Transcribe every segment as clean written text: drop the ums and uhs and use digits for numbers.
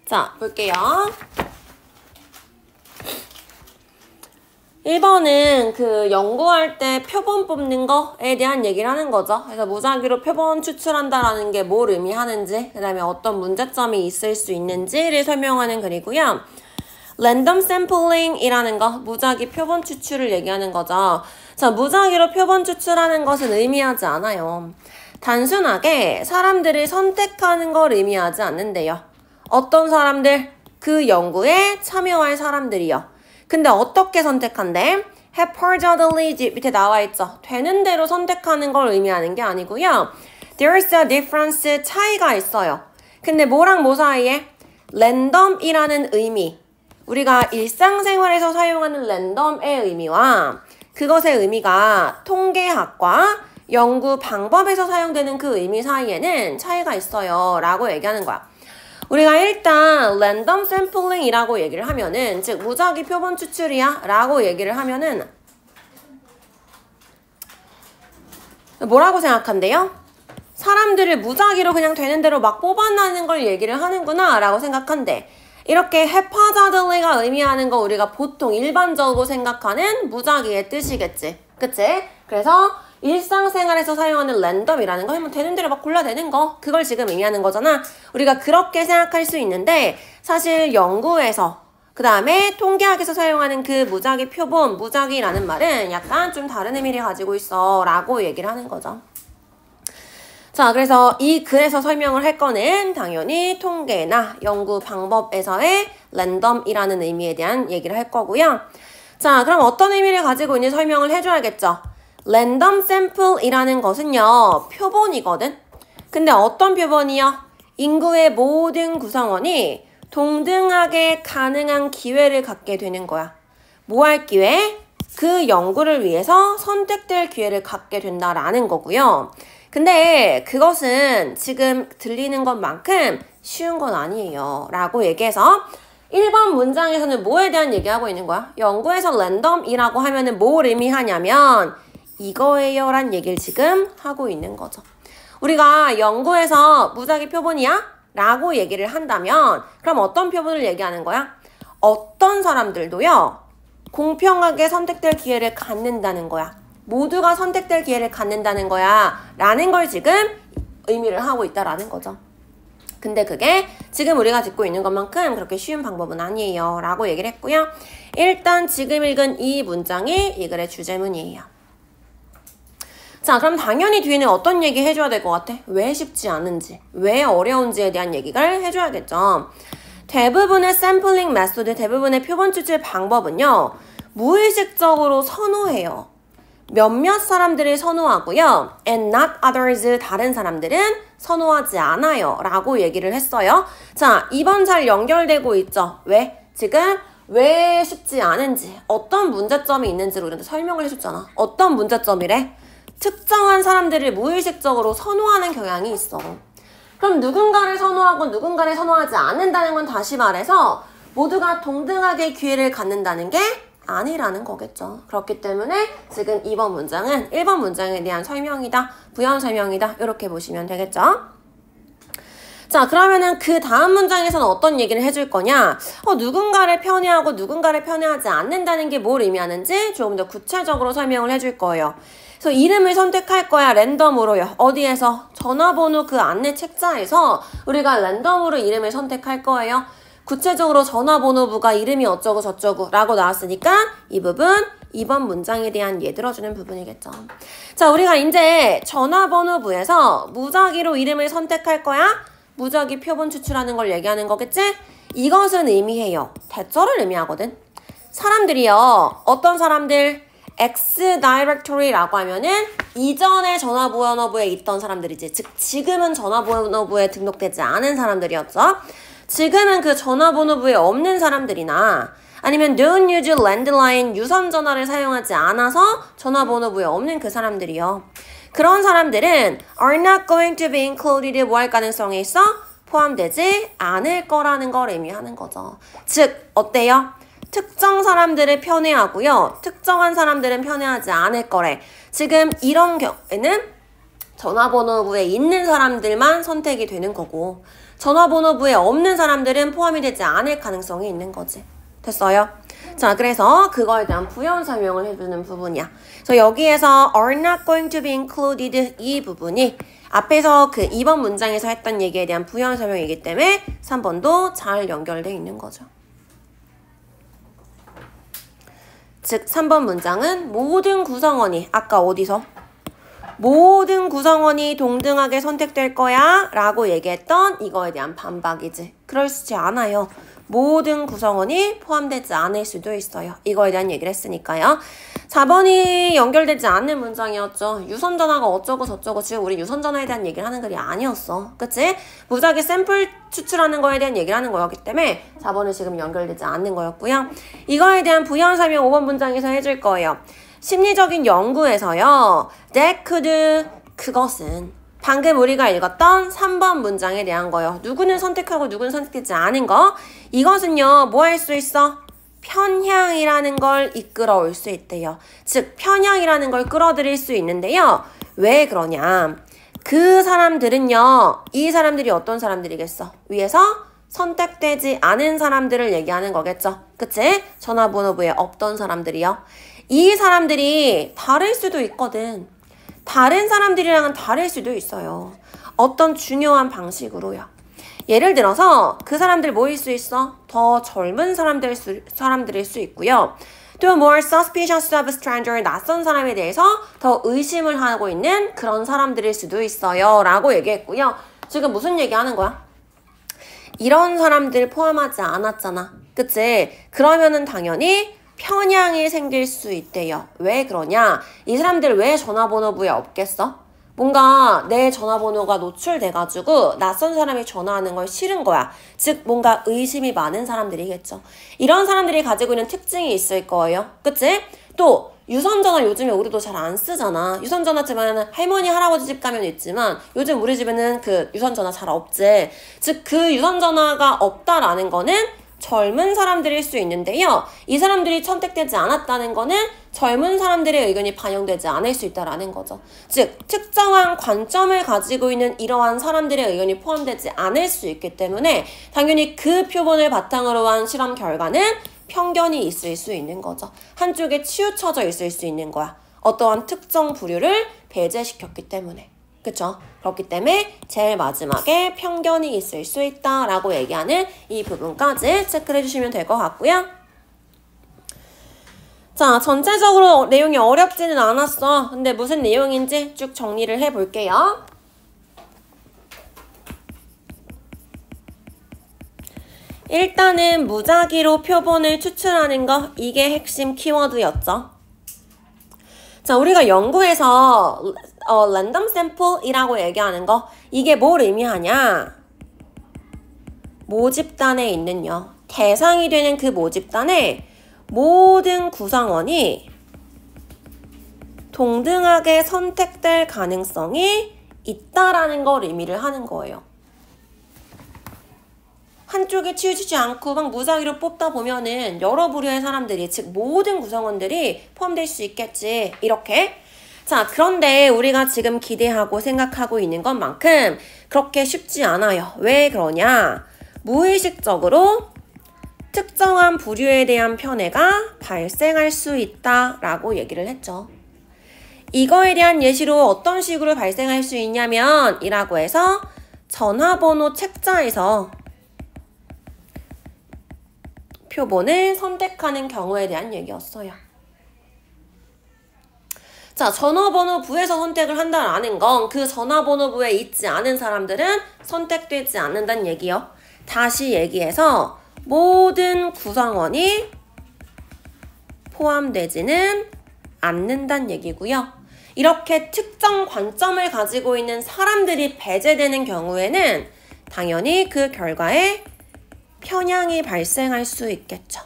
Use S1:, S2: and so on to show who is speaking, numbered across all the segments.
S1: 자, 볼게요. 1번은 그 연구할 때 표본 뽑는 거에 대한 얘기를 하는 거죠. 그래서 무작위로 표본 추출한다라는 게 뭘 의미하는지, 그 다음에 어떤 문제점이 있을 수 있는지를 설명하는 글이고요. 랜덤 샘플링이라는 거, 무작위 표본 추출을 얘기하는 거죠. 자, 무작위로 표본 추출하는 것은 의미하지 않아요. 단순하게 사람들을 선택하는 걸 의미하지 않는데요. 어떤 사람들? 그 연구에 참여할 사람들이요. 근데 어떻게 선택한대? haphazardly 밑에 나와 있죠. 되는 대로 선택하는 걸 의미하는 게 아니고요. There's a difference, 차이가 있어요. 근데 뭐랑 뭐 사이에? 랜덤이라는 의미. 우리가 일상생활에서 사용하는 랜덤의 의미와 그것의 의미가 통계학과 연구 방법에서 사용되는 그 의미 사이에는 차이가 있어요. 라고 얘기하는 거야. 우리가 일단 랜덤 샘플링이라고 얘기를 하면은, 즉 무작위 표본 추출이야 라고 얘기를 하면은 뭐라고 생각한대요? 사람들을 무작위로 그냥 되는 대로 막 뽑아내는 걸 얘기를 하는구나 라고 생각한대. 이렇게 haphazardly가 의미하는 거 우리가 보통 일반적으로 생각하는 무작위의 뜻이겠지. 그치? 그래서 일상생활에서 사용하는 랜덤이라는 거 하면 되는 대로 막 골라내는 거, 그걸 지금 의미하는 거잖아. 우리가 그렇게 생각할 수 있는데 사실 연구에서 그 다음에 통계학에서 사용하는 그 무작위 표본, 무작위라는 말은 약간 좀 다른 의미를 가지고 있어 라고 얘기를 하는 거죠. 자, 그래서 이 글에서 설명을 할 거는 당연히 통계나 연구 방법에서의 랜덤이라는 의미에 대한 얘기를 할 거고요. 자, 그럼 어떤 의미를 가지고 있는지 설명을 해줘야겠죠. 랜덤 샘플이라는 것은요, 표본이거든. 근데 어떤 표본이요? 인구의 모든 구성원이 동등하게 가능한 기회를 갖게 되는 거야. 뭐 할 기회? 그 연구를 위해서 선택될 기회를 갖게 된다라는 거고요. 근데 그것은 지금 들리는 것만큼 쉬운 건 아니에요. 라고 얘기해서 1번 문장에서는 뭐에 대한 얘기하고 있는 거야? 연구에서 랜덤이라고 하면은 뭘 의미하냐면 이거예요 란 얘기를 지금 하고 있는 거죠. 우리가 연구에서 무작위 표본이야? 라고 얘기를 한다면 그럼 어떤 표본을 얘기하는 거야? 어떤 사람들도요 공평하게 선택될 기회를 갖는다는 거야. 모두가 선택될 기회를 갖는다는 거야 라는 걸 지금 의미를 하고 있다라는 거죠. 근데 그게 지금 우리가 듣고 있는 것만큼 그렇게 쉬운 방법은 아니에요 라고 얘기를 했고요. 일단 지금 읽은 이 문장이 이 글의 주제문이에요. 자, 그럼 당연히 뒤에는 어떤 얘기 해줘야 될 것 같아? 왜 쉽지 않은지, 왜 어려운지에 대한 얘기를 해줘야겠죠. 대부분의 샘플링 메소드, 대부분의 표본 추출 방법은요 무의식적으로 선호해요. 몇몇 사람들을 선호하고요. and not others, 다른 사람들은 선호하지 않아요 라고 얘기를 했어요. 자, 2번 잘 연결되고 있죠? 왜? 지금 왜 쉽지 않은지, 어떤 문제점이 있는지를 우리한테 설명을 해줬잖아. 어떤 문제점이래? 특정한 사람들을 무의식적으로 선호하는 경향이 있어. 그럼 누군가를 선호하고 누군가를 선호하지 않는다는 건 다시 말해서 모두가 동등하게 기회를 갖는다는 게 아니라는 거겠죠. 그렇기 때문에 지금 2번 문장은 1번 문장에 대한 설명이다, 부연 설명이다 이렇게 보시면 되겠죠. 자, 그러면은 그 다음 문장에서는 어떤 얘기를 해줄 거냐? 누군가를 편애하고 누군가를 편애하지 않는다는 게 뭘 의미하는지 조금 더 구체적으로 설명을 해줄 거예요. 그래서 이름을 선택할 거야. 랜덤으로요. 어디에서? 전화번호 그 안내 책자에서 우리가 랜덤으로 이름을 선택할 거예요. 구체적으로 전화번호부가 이름이 어쩌고 저쩌고 라고 나왔으니까 이 부분 2번 문장에 대한 예 들어주는 부분이겠죠. 자, 우리가 이제 전화번호부에서 무작위로 이름을 선택할 거야. 무작위 표본 추출하는 걸 얘기하는 거겠지? 이것은 의미해요. 대절을 의미하거든. 사람들이요. 어떤 사람들? X 다이렉토리라고 하면은 이전에 전화번호부에 있던 사람들이지. 즉 지금은 전화번호부에 등록되지 않은 사람들이었죠. 지금은 그 전화번호부에 없는 사람들이나 아니면 don't use landline, 유선 전화를 사용하지 않아서 전화번호부에 없는 그 사람들이요. 그런 사람들은 are not going to be included, 뭐 할 가능성이 있어? 포함되지 않을 거라는 걸 의미하는 거죠. 즉 어때요? 특정 사람들을 편애하고요. 특정한 사람들은 편애하지 않을 거래. 지금 이런 경우에는 전화번호부에 있는 사람들만 선택이 되는 거고 전화번호부에 없는 사람들은 포함이 되지 않을 가능성이 있는 거지. 됐어요? 자, 그래서 그거에 대한 부연 설명을 해주는 부분이야. 그래서 여기에서 are not going to be included 이 부분이 앞에서 그 2번 문장에서 했던 얘기에 대한 부연 설명이기 때문에 3번도 잘 연결돼 있는 거죠. 즉 3번 문장은 모든 구성원이 아까 어디서? 모든 구성원이 동등하게 선택될 거야 라고 얘기했던 이거에 대한 반박이지. 그렇지 않아요. 모든 구성원이 포함되지 않을 수도 있어요. 이거에 대한 얘기를 했으니까요. 4번이 연결되지 않는 문장이었죠. 유선전화가 어쩌고 저쩌고 지금 우리 유선전화에 대한 얘기를 하는 글이 아니었어. 그치? 무작위 샘플 추출하는 거에 대한 얘기를 하는 거였기 때문에 4번은 지금 연결되지 않는 거였고요. 이거에 대한 부연 설명 5번 문장에서 해줄 거예요. 심리적인 연구에서요. That could 그것은 방금 우리가 읽었던 3번 문장에 대한 거요. 누구는 선택하고 누구는 선택되지 않은 거. 이것은요. 뭐 할 수 있어? 편향이라는 걸 이끌어올 수 있대요. 즉 편향이라는 걸 끌어들일 수 있는데요. 왜 그러냐. 그 사람들은요. 이 사람들이 어떤 사람들이겠어? 위에서 선택되지 않은 사람들을 얘기하는 거겠죠. 그치? 전화번호부에 없던 사람들이요. 이 사람들이 다를 수도 있거든. 다른 사람들이랑은 다를 수도 있어요. 어떤 중요한 방식으로요. 예를 들어서 그 사람들 뭐일 수 있어? 더 젊은 사람들일 수 있고요. 또 more suspicious of a stranger, 낯선 사람에 대해서 더 의심을 하고 있는 그런 사람들일 수도 있어요. 라고 얘기했고요. 지금 무슨 얘기하는 거야? 이런 사람들 포함하지 않았잖아. 그치? 그러면은 당연히 편향이 생길 수 있대요. 왜 그러냐? 이 사람들 왜 전화번호부에 없겠어? 뭔가 내 전화번호가 노출돼가지고 낯선 사람이 전화하는 걸 싫은 거야. 즉 뭔가 의심이 많은 사람들이겠죠. 이런 사람들이 가지고 있는 특징이 있을 거예요. 그치? 또 유선전화 요즘에 우리도 잘 안 쓰잖아. 유선전화집에는 할머니 할아버지 집 가면 있지만 요즘 우리 집에는 그 유선전화 잘 없지. 즉 그 유선전화가 없다라는 거는 젊은 사람들일 수 있는데요. 이 사람들이 선택되지 않았다는 거는 젊은 사람들의 의견이 반영되지 않을 수 있다는 거죠. 즉 특정한 관점을 가지고 있는 이러한 사람들의 의견이 포함되지 않을 수 있기 때문에 당연히 그 표본을 바탕으로 한 실험 결과는 편견이 있을 수 있는 거죠. 한쪽에 치우쳐져 있을 수 있는 거야. 어떠한 특정 부류를 배제시켰기 때문에. 그쵸? 그렇기 때문에 제일 마지막에 편견이 있을 수 있다라고 얘기하는 이 부분까지 체크를 해주시면 될 것 같고요. 자, 전체적으로 내용이 어렵지는 않았어. 근데 무슨 내용인지 쭉 정리를 해볼게요. 일단은 무작위로 표본을 추출하는 거, 이게 핵심 키워드였죠. 자, 우리가 연구에서 랜덤 샘플이라고 얘기하는 거, 이게 뭘 의미하냐? 모집단에 있는요. 대상이 되는 그 모집단에 모든 구성원이 동등하게 선택될 가능성이 있다라는 걸 의미를 하는 거예요. 한쪽에 치우치지 않고 막 무작위로 뽑다 보면은 여러 부류의 사람들이, 즉 모든 구성원들이 포함될 수 있겠지. 이렇게. 자, 그런데 우리가 지금 기대하고 생각하고 있는 것만큼 그렇게 쉽지 않아요. 왜 그러냐? 무의식적으로 특정한 부류에 대한 편애가 발생할 수 있다라고 얘기를 했죠. 이거에 대한 예시로 어떤 식으로 발생할 수 있냐면 이라고 해서 전화번호 책자에서 표본을 선택하는 경우에 대한 얘기였어요. 자, 전화번호부에서 선택을 한다라는 건 그 전화번호부에 있지 않은 사람들은 선택되지 않는다는 얘기요. 다시 얘기해서 모든 구성원이 포함되지는 않는다는 얘기고요. 이렇게 특정 관점을 가지고 있는 사람들이 배제되는 경우에는 당연히 그 결과에 편향이 발생할 수 있겠죠.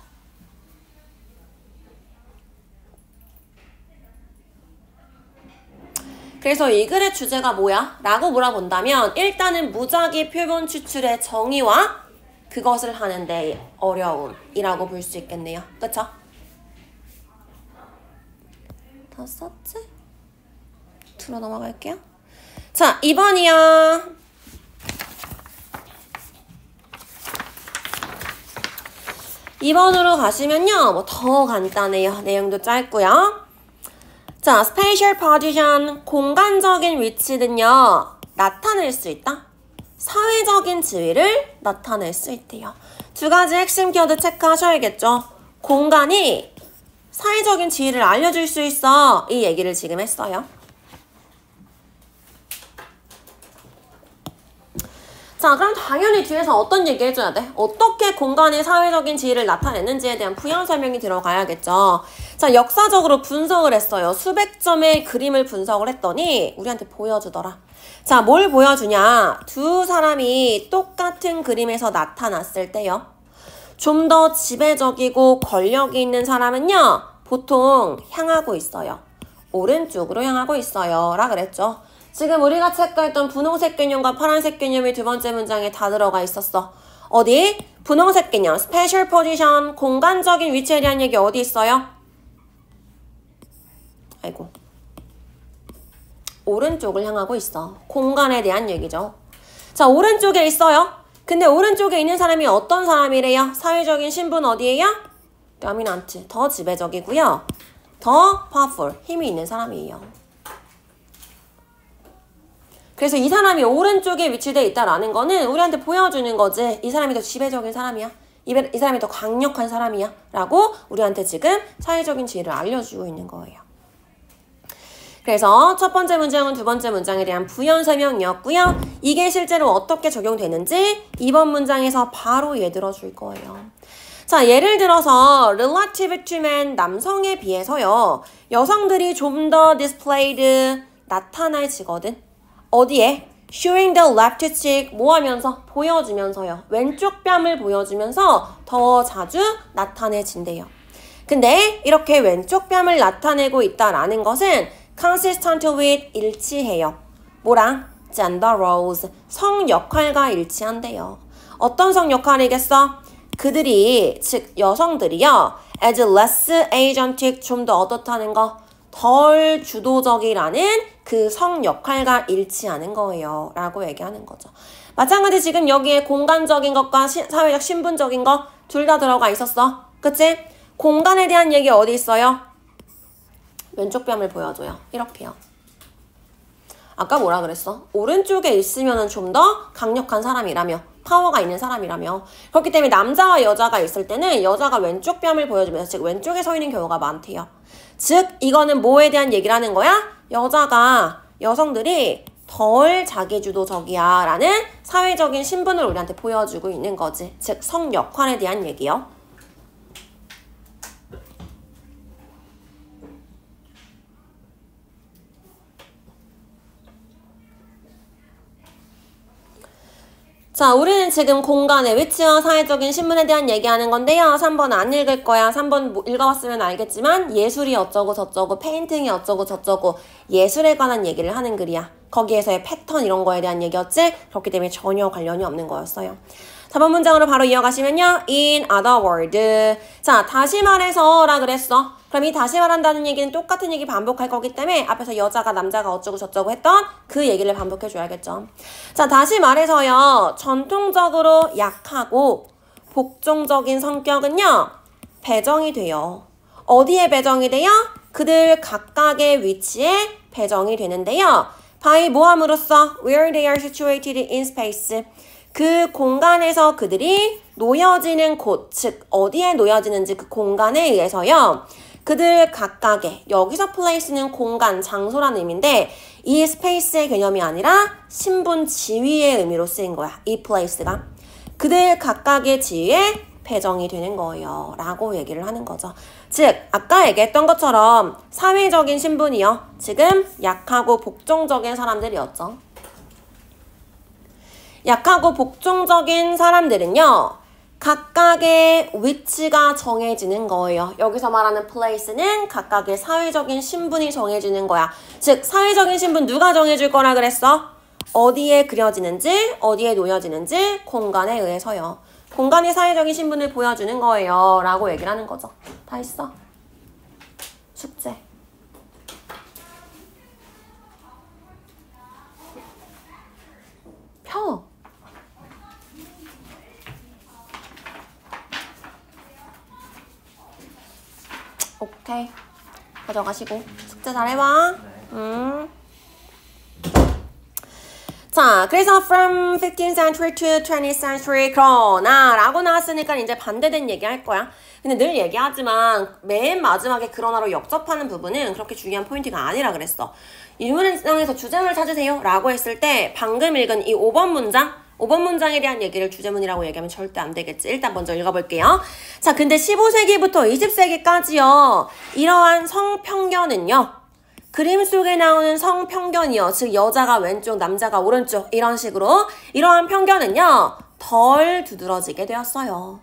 S1: 그래서 이 글의 주제가 뭐야? 라고 물어본다면 일단은 무작위 표본 추출의 정의와 그것을 하는데 어려움이라고 볼 수 있겠네요. 그쵸? 다 썼지? 들어 넘어갈게요. 자, 2번이요. 2번으로 가시면요. 뭐 더 간단해요. 내용도 짧고요. 자, spatial position, 공간적인 위치는요. 나타낼 수 있다. 사회적인 지위를 나타낼 수 있대요. 두 가지 핵심 키워드 체크하셔야겠죠. 공간이 사회적인 지위를 알려줄 수 있어. 이 얘기를 지금 했어요. 자, 그럼 당연히 뒤에서 어떤 얘기 해줘야 돼? 어떻게 공간의 사회적인 지위를 나타내는지에 대한 부연 설명이 들어가야겠죠. 자, 역사적으로 분석을 했어요. 수백 점의 그림을 분석을 했더니 우리한테 보여주더라. 자, 뭘 보여주냐? 두 사람이 똑같은 그림에서 나타났을 때요. 좀 더 지배적이고 권력이 있는 사람은요. 보통 향하고 있어요. 오른쪽으로 향하고 있어요. 라 그랬죠. 지금 우리가 체크했던 분홍색 개념과 파란색 개념이 두 번째 문장에 다 들어가 있었어. 어디? 분홍색 개념, spatial position, 공간적인 위치에 대한 얘기 어디 있어요? 아이고. 오른쪽을 향하고 있어. 공간에 대한 얘기죠. 자, 오른쪽에 있어요. 근데 오른쪽에 있는 사람이 어떤 사람이래요? 사회적인 신분 어디예요? dominant, 더 지배적이고요. 더 powerful, 힘이 있는 사람이에요. 그래서 이 사람이 오른쪽에 위치되어 있다라는 거는 우리한테 보여주는 거지. 이 사람이 더 지배적인 사람이야. 이 사람이 더 강력한 사람이야. 라고 우리한테 지금 사회적인 지위를 알려주고 있는 거예요. 그래서 첫 번째 문장은 두 번째 문장에 대한 부연 설명이었고요. 이게 실제로 어떻게 적용되는지 이번 문장에서 바로 얘 들어줄 거예요. 자, 예를 들어서 relative to men, 남성에 비해서요. 여성들이 좀 더 displayed, 나타날지거든. 어디에? showing the left cheek, 뭐 하면서? 보여주면서요. 왼쪽 뺨을 보여주면서 더 자주 나타내진대요. 근데 이렇게 왼쪽 뺨을 나타내고 있다라는 것은 consistent with, 일치해요. 뭐랑? gender roles, 성 역할과 일치한대요. 어떤 성 역할이겠어? 그들이, 즉 여성들이요. as less agentic, 좀 더 어떻다는 거? 덜 주도적이라는 그 성 역할과 일치하는 거예요. 라고 얘기하는 거죠. 마찬가지 지금 여기에 공간적인 것과 사회적 신분적인 거 둘 다 들어가 있었어. 그치? 공간에 대한 얘기 어디 있어요? 왼쪽 뺨을 보여줘요. 이렇게요. 아까 뭐라 그랬어? 오른쪽에 있으면 좀 더 강력한 사람이라며. 파워가 있는 사람이라며. 그렇기 때문에 남자와 여자가 있을 때는 여자가 왼쪽 뺨을 보여주면서 즉 왼쪽에 서 있는 경우가 많대요. 즉 이거는 뭐에 대한 얘기를 하는 거야? 여성들이 덜 자기주도적이야 라는 사회적인 신분을 우리한테 보여주고 있는 거지. 즉 성 역할에 대한 얘기요. 자, 우리는 지금 공간의 위치와 사회적인 신분에 대한 얘기하는 건데요. 3번 안 읽을 거야. 3번 읽어봤으면 알겠지만 예술이 어쩌고 저쩌고 페인팅이 어쩌고 저쩌고 예술에 관한 얘기를 하는 글이야. 거기에서의 패턴 이런 거에 대한 얘기였지. 그렇기 때문에 전혀 관련이 없는 거였어요. 4번 문장으로 바로 이어가시면요. In other words. 자, 다시 말해서 라 그랬어. 그럼 이 다시 말한다는 얘기는 똑같은 얘기 반복할 거기 때문에 앞에서 여자가 남자가 어쩌고 저쩌고 했던 그 얘기를 반복해 줘야겠죠. 자, 다시 말해서요. 전통적으로 약하고 복종적인 성격은요. 배정이 돼요. 어디에 배정이 돼요? 그들 각각의 위치에 배정이 되는데요. by 뭐함으로써 where they are situated in space. 그 공간에서 그들이 놓여지는 곳, 즉 어디에 놓여지는지 그 공간에 의해서요. 그들 각각의, 여기서 place는 공간, 장소라는 의미인데 이 space의 개념이 아니라 신분, 지위의 의미로 쓰인 거야. 이 place가. 그들 각각의 지위에 배정이 되는 거예요. 라고 얘기를 하는 거죠. 즉 아까 얘기했던 것처럼 사회적인 신분이요. 지금 약하고 복종적인 사람들이었죠. 약하고 복종적인 사람들은요. 각각의 위치가 정해지는 거예요. 여기서 말하는 place는 각각의 사회적인 신분이 정해지는 거야. 즉 사회적인 신분 누가 정해줄 거라 그랬어? 어디에 그려지는지, 어디에 놓여지는지 공간에 의해서요. 공간이 사회적인 신분을 보여주는 거예요. 라고 얘기를 하는 거죠. 다 했어? 숙제. 펴. 오케이. 가져가시고 숙제 잘해봐. 자, 그래서 from 15th century to 20th century 그러나 라고 나왔으니까 이제 반대된 얘기 할 거야. 근데 늘 얘기하지만 맨 마지막에 그러나로 역접하는 부분은 그렇게 중요한 포인트가 아니라 그랬어. 이 문장에서 주제문을 찾으세요 라고 했을 때 방금 읽은 이 5번 문장에 대한 얘기를 주제문이라고 얘기하면 절대 안 되겠지. 일단 먼저 읽어볼게요. 자, 근데 15세기부터 20세기까지요. 이러한 성편견은요. 그림 속에 나오는 성편견이요. 즉 여자가 왼쪽, 남자가 오른쪽 이런 식으로 이러한 편견은요. 덜 두드러지게 되었어요.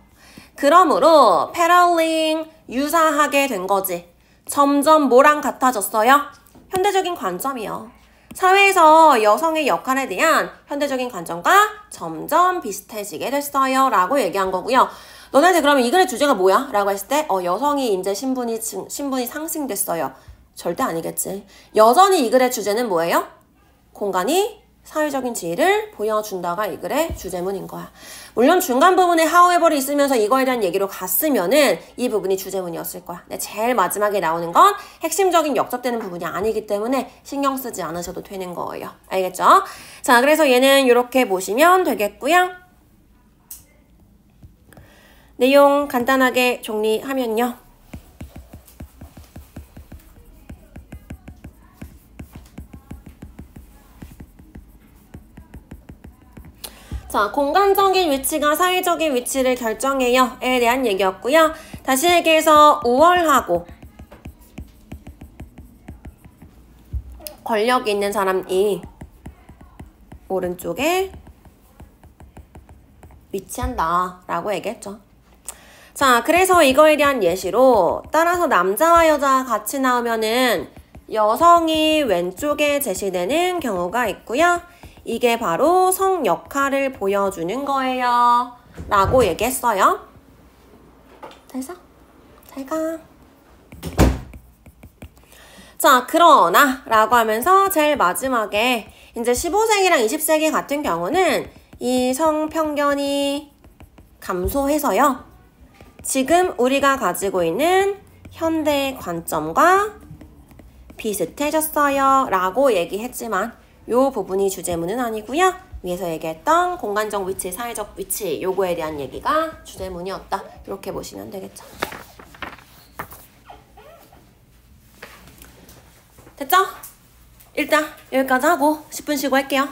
S1: 그러므로 패럴링 유사하게 된 거지. 점점 뭐랑 같아졌어요? 현대적인 관점이요. 사회에서 여성의 역할에 대한 현대적인 관점과 점점 비슷해지게 됐어요. 라고 얘기한 거고요. 너네한테 그러면 이 글의 주제가 뭐야? 라고 했을 때 여성이 이제 신분이 상승됐어요. 절대 아니겠지. 여전히 이 글의 주제는 뭐예요? 공간이 사회적인 지위를 보여준다가 이 글의 주제문인 거야. 물론 중간 부분에 however이 있으면서 이거에 대한 얘기로 갔으면은 이 부분이 주제문이었을 거야. 근데 제일 마지막에 나오는 건 핵심적인 역접되는 부분이 아니기 때문에 신경 쓰지 않으셔도 되는 거예요. 알겠죠? 자, 그래서 얘는 이렇게 보시면 되겠고요. 내용 간단하게 정리하면요. 자, 공간적인 위치가 사회적인 위치를 결정해요. 에 대한 얘기였고요. 다시 얘기해서 우월하고 권력이 있는 사람이 오른쪽에 위치한다 라고 얘기했죠. 자, 그래서 이거에 대한 예시로 따라서 남자와 여자가 같이 나오면은 여성이 왼쪽에 제시되는 경우가 있고요. 이게 바로 성 역할을 보여주는 거예요. 라고 얘기했어요. 됐어? 잘 가. 자, 그러나 라고 하면서 제일 마지막에 이제 15세기랑 20세기 같은 경우는 이 성편견이 감소해서요. 지금 우리가 가지고 있는 현대 관점과 비슷해졌어요. 라고 얘기했지만 요 부분이 주제문은 아니고요. 위에서 얘기했던 공간적 위치, 사회적 위치 요거에 대한 얘기가 주제문이었다. 이렇게 보시면 되겠죠. 됐죠? 일단 여기까지 하고 10분 쉬고 할게요.